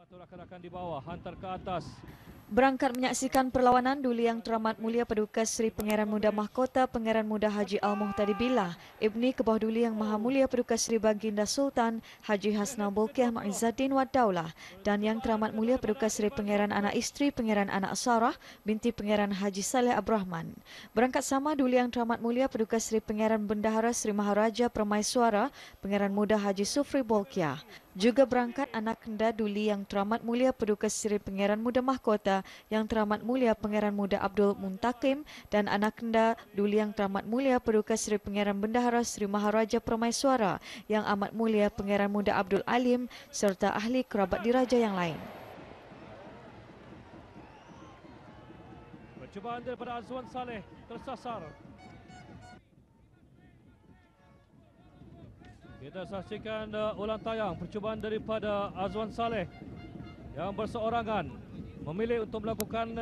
Rakan-rakan di bawah hantar ke atas. Berangkat menyaksikan perlawanan Duli Yang Teramat Mulia Paduka Seri Pangeran Muda Mahkota Pangeran Muda Haji Al-Muhtadi Billah, Ibni Kebawah Duli Yang Maha Mulia Paduka Seri Baginda Sultan Haji Hasnal Bolkiah Ma'izzaddin Wad Daulah dan Yang Teramat Mulia Paduka Seri Pangeran Anak Isteri Pangeran Anak Sarah binti Pangeran Haji Saleh Abrahman. Berangkat sama Duli Yang Teramat Mulia Paduka Seri Pangeran Bendahara Seri Maharaja Permaiswara Pangeran Muda Haji Sufri Bolkiah. Juga berangkat anak kenda Duli Yang Teramat Mulia Paduka Seri Pangeran Muda Mahkota Yang Teramat Mulia Pangeran Muda Abdul Muntakim dan anak kenda Duli Yang Teramat Mulia Paduka Seri Pangeran Bendahara Seri Maharaja Permaiswara Yang Amat Mulia Pangeran Muda Abdul Alim serta ahli kerabat diraja yang lain. Percubaan daripada Azwan Saleh tersasar. Kita saksikan ulang tayang percubaan daripada Azwan Saleh yang berseorangan memilih untuk melakukan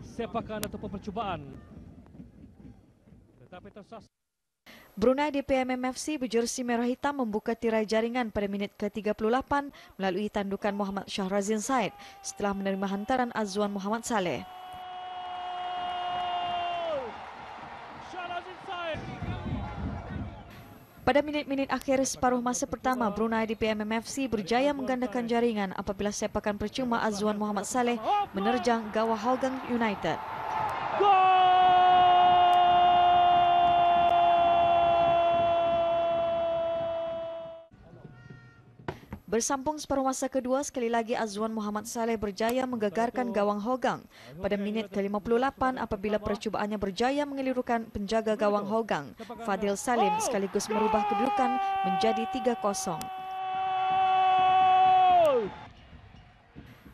sepakan ataupun percubaan. Tetapi tersasar. Brunei di PMMFC berjersey merah hitam membuka tirai jaringan pada minit ke-38 melalui tandukan Muhammad Shahrazin Said setelah menerima hantaran Azwan Muhammad Saleh. Pada minit-minit akhir separuh masa pertama, Brunei di PMMFC berjaya menggandakan jaringan apabila sepakan percuma Azwan Muhammad Saleh menerjang gawang Hougang United. Bersambung separuh masa kedua, sekali lagi Azwan Muhammad Saleh berjaya menggegarkan gawang Hougang pada minit ke-58 apabila percubaannya berjaya mengelirukan penjaga gawang Hougang, Fadil Salim, sekaligus merubah kedudukan menjadi 3-0.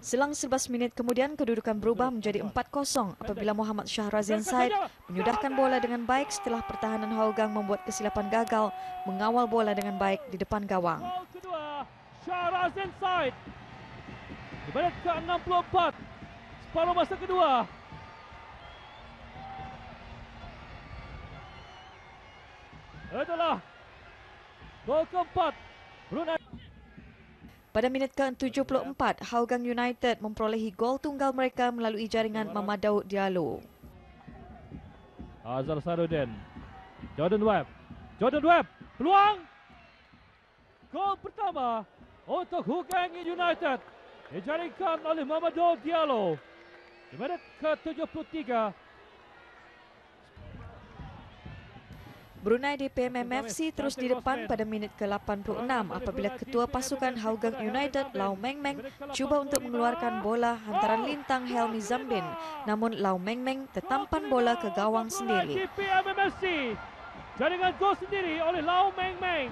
Selang 11 minit kemudian kedudukan berubah menjadi 4-0 apabila Muhammad Shahrazin Said menyudahkan bola dengan baik setelah pertahanan Hougang membuat kesilapan gagal mengawal bola dengan baik di depan gawang. Shahrazin Said di menit ke-64 separuh masa kedua. Itulah gol keempat Brunei. Pada minit ke-74, Hougang United memperolehi gol tunggal mereka melalui jaringan Mamadou Diallo. Azhar Sarudin, Jordan Webb, peluang. Gol pertama untuk Hougang United dijaringkan oleh Mamadou Diallo di minit ke-73. Brunei di PMMFC terus di depan pada minit ke-86 apabila ketua pasukan Hougang United Lau Meng Meng cuba untuk mengeluarkan bola hantaran lintang Helmi Zambin, namun Lau Meng Meng tertampan bola ke gawang sendiri. PMMFC jaringan gol sendiri oleh Lau Meng Meng.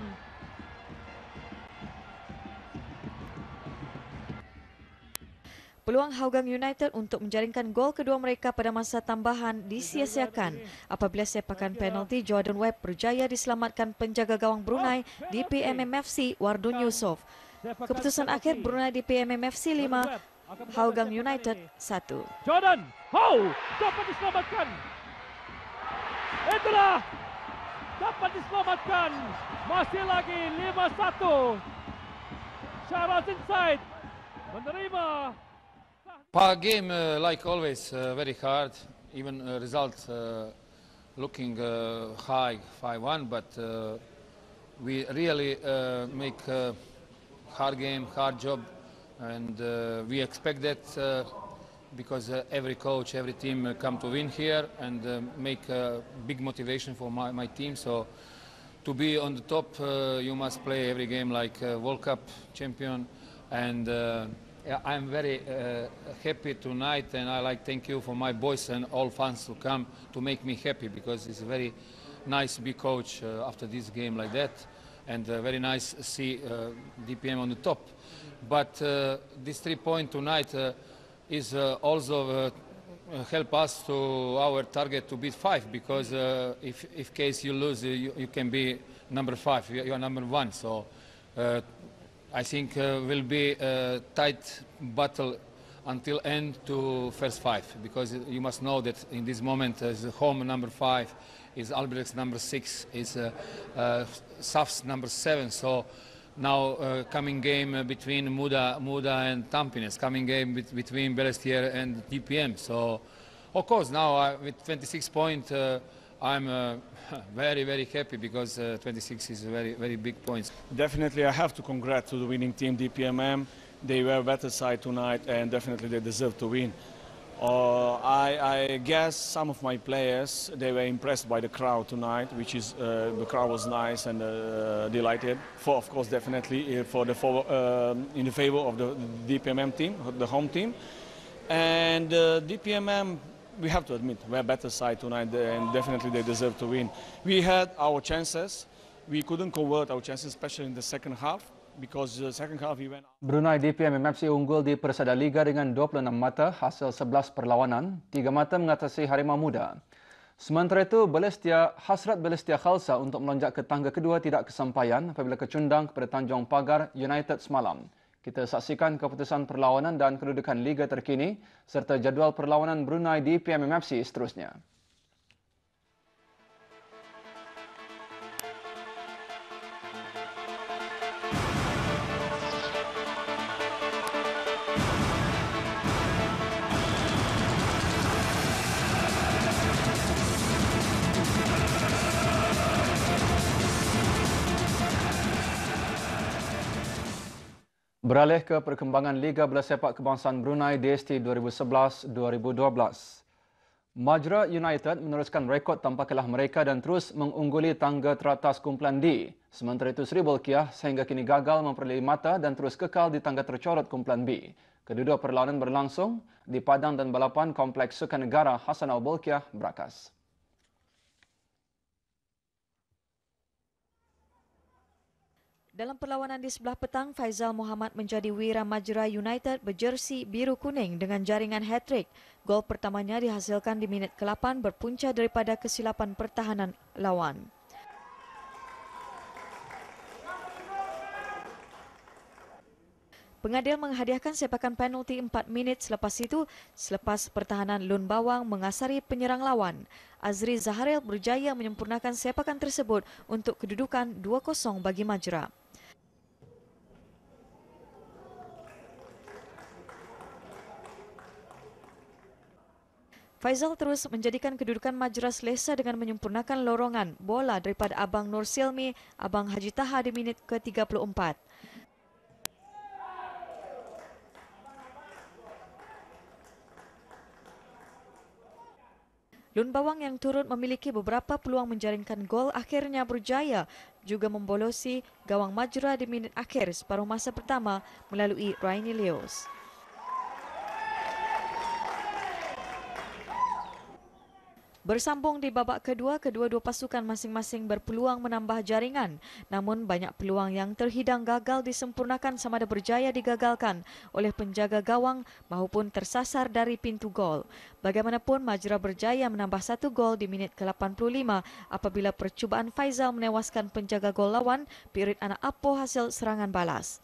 Peluang Hougang United untuk menjaringkan gol kedua mereka pada masa tambahan disia-siakan apabila sepakan penalti Jordan Webb berjaya diselamatkan penjaga gawang Brunei di PMMFC Wardun Yusof. Keputusan akhir Brunei di PMMFC 5, Hougang United 1. Jordan, dapat diselamatkan. Itulah dapat diselamatkan. Masih lagi 5-1. Shahrazin Said menerima. Game, like always, very hard. Even result looking high, 5-1, but we really make a hard game, hard job, and we expect that because every coach, every team come to win here and make a big motivation for my team. So to be on the top, you must play every game like World Cup champion, and I'm very happy tonight, and I thank you for my boys and all fans to come to make me happy, because it's a very nice to be coach after this game like that, and very nice to see DPM on the top. But this 3 point tonight is also help us to our target to beat 5, because if case you lose, you can be number 5, you are number 1. So I think will be a tight battle until end to first 5, because you must know that in this moment as home number 5 is Albrecht's number 6, is Saf's number 7. So now coming game between Muda and Tampines, coming game between Belestier and DPM. So, of course, now with 26 points, I'm very happy because 26 is very big points. Definitely, I have to congratulate to the winning team, DPMM. They were a better side tonight, and definitely they deserve to win. I guess some of my players, they were impressed by the crowd tonight, which is the crowd was nice and delighted. Of course, definitely in the favor of the DPMM team, the home team, and DPMM. We have to admit we're a better side tonight, and definitely they deserve to win. We had our chances, we couldn't convert our chances, especially in the second half. Because the second half we went. Brunei DPM MFC unggul di Persada Liga dengan 26 mata hasil 11 perlawanan, 3 mata mengatasi Harimau Muda. Sementara itu, hasrat Balestier Khalsa untuk melonjak ke tangga kedua tidak kesampaian apabila kecundang kepada Tanjung Pagar United semalam. Kita saksikan keputusan perlawanan dan kedudukan Liga terkini serta jadual perlawanan Brunei DPM MFC seterusnya. Beralih ke perkembangan Liga Bola Sepak Kebangsaan Brunei DST 2011-2012. Majra United meneruskan rekod tanpa kalah mereka dan terus mengungguli tangga teratas kumpulan D. Sementara itu Sri Bolkiah sehingga kini gagal memperoleh mata dan terus kekal di tangga tercorot kumpulan B. Kedua perlawanan berlangsung di Padang dan Balapan Kompleks Sukan Negara Hassanal Bolkiah, Brakas. Dalam perlawanan di sebelah petang, Faizal Muhammad menjadi Wira Majra United berjersi biru kuning dengan jaringan hat-trick. Gol pertamanya dihasilkan di minit ke-8 berpunca daripada kesilapan pertahanan lawan. Pengadil menghadiahkan sepakan penalti 4 minit selepas itu, selepas pertahanan Lun Bawang mengasari penyerang lawan. Azri Zaharil berjaya menyempurnakan sepakan tersebut untuk kedudukan 2-0 bagi Majra. Faizal terus menjadikan kedudukan Majra selesa dengan menyempurnakan lorongan bola daripada Abang Nur Silmi, Abang Haji Taha di minit ke-34. Lun Bawang yang turut memiliki beberapa peluang menjaringkan gol akhirnya berjaya juga membolosi gawang Majra di minit akhir separuh masa pertama melalui Raini Leos. Bersambung di babak kedua, kedua-dua pasukan masing-masing berpeluang menambah jaringan. Namun banyak peluang yang terhidang gagal disempurnakan sama ada berjaya digagalkan oleh penjaga gawang maupun tersasar dari pintu gol. Bagaimanapun Majra berjaya menambah 1 gol di minit ke-85 apabila percubaan Faizal menewaskan penjaga gol lawan Pirit Anak Apo hasil serangan balas.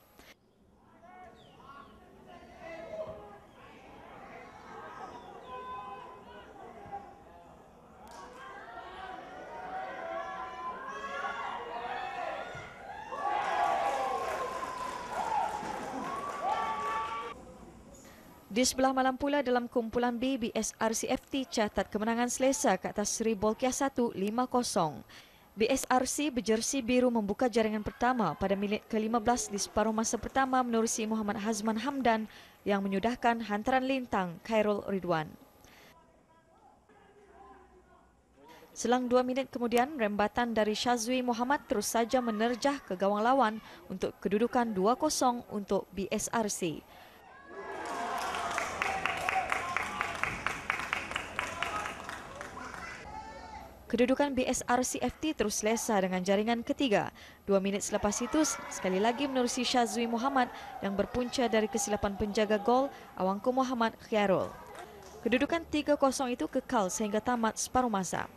Di sebelah malam pula dalam kumpulan B, BSRC-FT catat kemenangan selesa ke atas Sri Bolkiah 1, 5-0. BSRC berjersi biru membuka jaringan pertama pada minit ke-15 di separuh masa pertama menerusi Muhammad Hazman Hamdan yang menyudahkan hantaran lintang Khairul Ridwan. Selang 2 minit kemudian, rembatan dari Syazwi Muhammad terus saja menerjah ke gawang lawan untuk kedudukan 2-0 untuk BSRC. Kedudukan BSRC-FT terus selesa dengan jaringan ketiga. 2 minit selepas itu, sekali lagi menerusi Syazwi Muhammad yang berpunca dari kesilapan penjaga gol Awangku Muhammad Khairul. Kedudukan 3-0 itu kekal sehingga tamat separuh masa.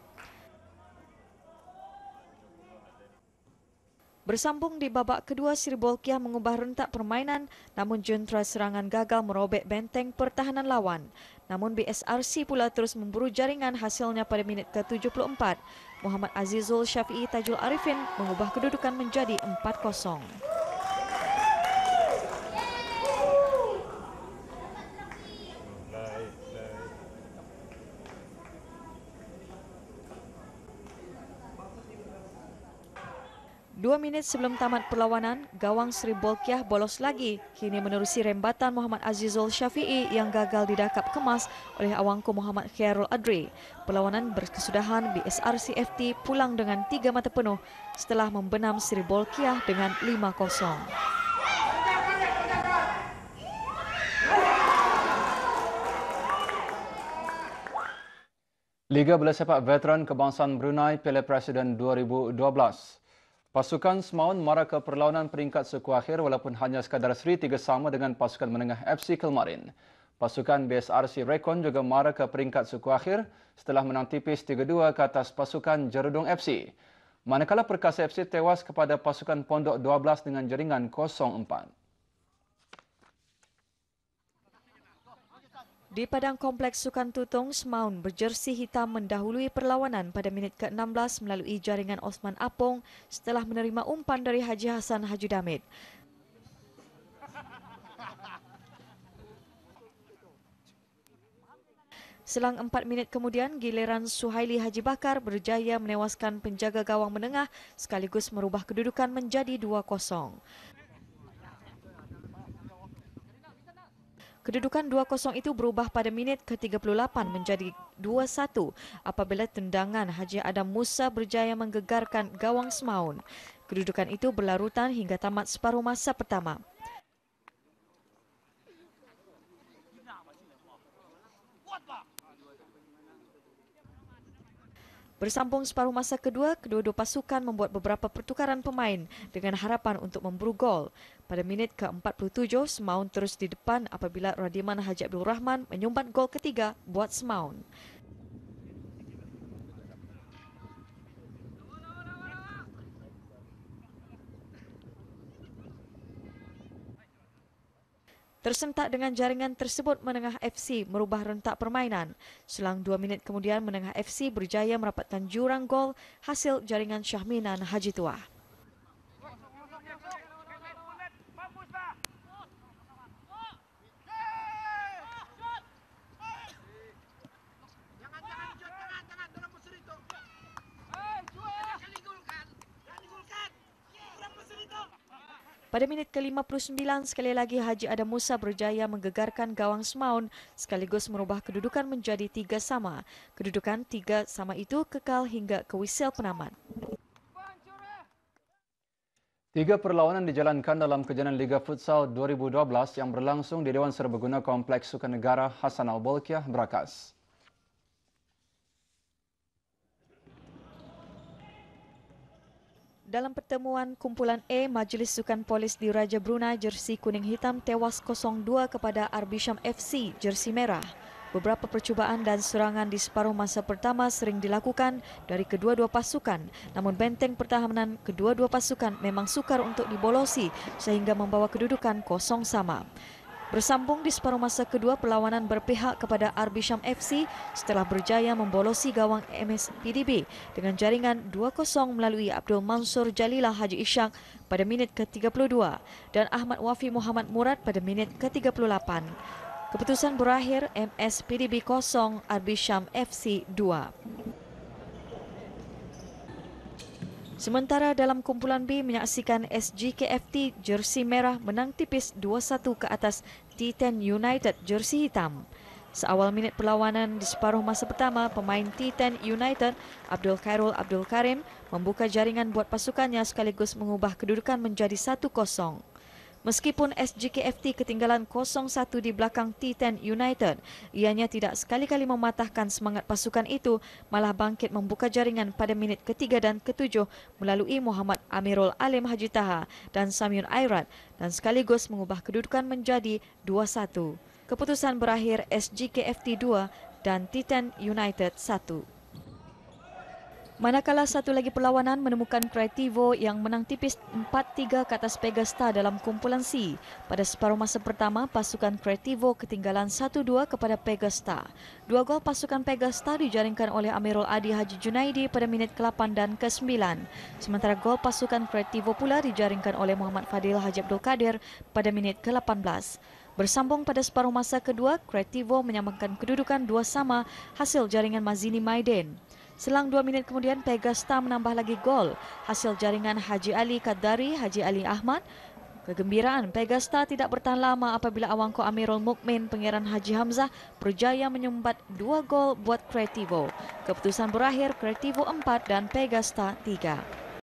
Bersambung di babak kedua, Sri Bolkiah mengubah rentak permainan namun jentera serangan gagal merobek benteng pertahanan lawan. Namun BSRC pula terus memburu jaringan hasilnya pada minit ke-74. Muhammad Azizul Syafi'i Tajul Arifin mengubah kedudukan menjadi 4-0. 2 minit sebelum tamat perlawanan, gawang Sri Bolkiah bolos lagi. Kini menerusi rembatan Muhammad Azizul Syafi'i yang gagal didakap kemas oleh awangku Muhammad Khairul Adri. Perlawanan berkesudahan BSRC-FT pulang dengan 3 mata penuh setelah membenam Sri Bolkiah dengan 5-0. Liga Bola Sepak Veteran Kebangsaan Brunei Piala Presiden 2012. Pasukan Semaun mara ke perlawanan peringkat suku akhir walaupun hanya sekadar seri 3 sama dengan pasukan menengah FC Kelmarin. Pasukan BSRC Rekon juga mara ke peringkat suku akhir setelah menang tipis 3-2 ke atas pasukan Jerudong FC. Manakala Perkasa FC tewas kepada pasukan Pondok 12 dengan jaringan 0-4. Di padang kompleks Sukan Tutong, Semaun berjersi hitam mendahului perlawanan pada minit ke-16 melalui jaringan Osman Apong setelah menerima umpan dari Haji Hassan Haji Damit. Selang 4 minit kemudian, giliran Suhaili Haji Bakar berjaya menewaskan penjaga gawang menengah sekaligus merubah kedudukan menjadi 2-0. Kedudukan 2-0 itu berubah pada minit ke-38 menjadi 2-1 apabila tendangan Haji Adam Musa berjaya menggegarkan gawang Semaun. Kedudukan itu berlarutan hingga tamat separuh masa pertama. Bersambung separuh masa kedua, kedua-dua pasukan membuat beberapa pertukaran pemain dengan harapan untuk memburu gol. Pada minit ke-47, Semaun terus di depan apabila Radiman Haji Abdul Rahman menyumbat gol ketiga buat Semaun. Tersentak dengan jaringan tersebut, Menengah FC merubah rentak permainan. Selang 2 minit kemudian, Menengah FC berjaya merapatkan jurang gol hasil jaringan Syahminan Haji Tuah. Pada minit ke-59, sekali lagi Haji Adam Musa berjaya menggegarkan gawang Semaun sekaligus merubah kedudukan menjadi 3-3. Kedudukan 3-3 itu kekal hingga ke whistle penamat. 3 perlawanan dijalankan dalam kejohanan Liga Futsal 2012 yang berlangsung di Dewan Serbaguna Kompleks Sukan Negara Hassan Al-Bolkiah, Berakas. Dalam pertemuan kumpulan A, Majlis Sukan Polis di Raja Brunei jersey kuning hitam tewas 0-2 kepada Arbisham FC jersey merah. Beberapa percubaan dan serangan di separuh masa pertama sering dilakukan dari kedua-dua pasukan, namun benteng pertahanan kedua-dua pasukan memang sukar untuk dibolosi sehingga membawa kedudukan 0 sama. Bersambung di separuh masa kedua, perlawanan berpihak kepada Arbisham FC setelah berjaya membolosi gawang MS PDB dengan jaringan 2-0 melalui Abdul Mansur Jalilah Haji Ishak pada minit ke-32 dan Ahmad Wafi Muhammad Murad pada minit ke-38. Keputusan berakhir MS PDB 0, Arbisham FC 2. Sementara dalam kumpulan B, menyaksikan SGKFT jersey merah menang tipis 2-1 ke atas T10 United jersey hitam. Seawal minit perlawanan di separuh masa pertama, pemain T10 United Abdul Khairul Abdul Karim membuka jaringan buat pasukannya sekaligus mengubah kedudukan menjadi 1-0. Meskipun SGKFT ketinggalan 0-1 di belakang T10 United, ianya tidak sekali-kali mematahkan semangat pasukan itu, malah bangkit membuka jaringan pada minit ke-3 dan ke-7 melalui Muhammad Amirul Alim Haji Taha dan Samyun Airat dan sekaligus mengubah kedudukan menjadi 2-1. Keputusan berakhir SGKFT 2 dan T10 United 1. Manakala satu lagi perlawanan menemukan Creativo yang menang tipis 4-3 ke atas Pegasta dalam kumpulan C. Pada separuh masa pertama, pasukan Creativo ketinggalan 1-2 kepada Pegasta. 2 gol pasukan Pegasta dijaringkan oleh Amirul Adi Haji Junaidi pada minit ke-8 dan ke-9. Sementara gol pasukan Creativo pula dijaringkan oleh Muhammad Fadil Haji Abdul Kadir pada minit ke-18. Bersambung pada separuh masa kedua, Creativo menyamakan kedudukan 2 sama hasil jaringan Mazini Maiden. Selang 2 minit kemudian Pegasta menambah lagi gol. Hasil jaringan Haji Ali Kadari, Haji Ali Ahmad. Kegembiraan Pegasta tidak bertahan lama apabila Awangko Amirul Mukmin Pangeran Haji Hamzah berjaya menyumbat 2 gol buat Kreativo. Keputusan berakhir Kreativo 4 dan Pegasta 3.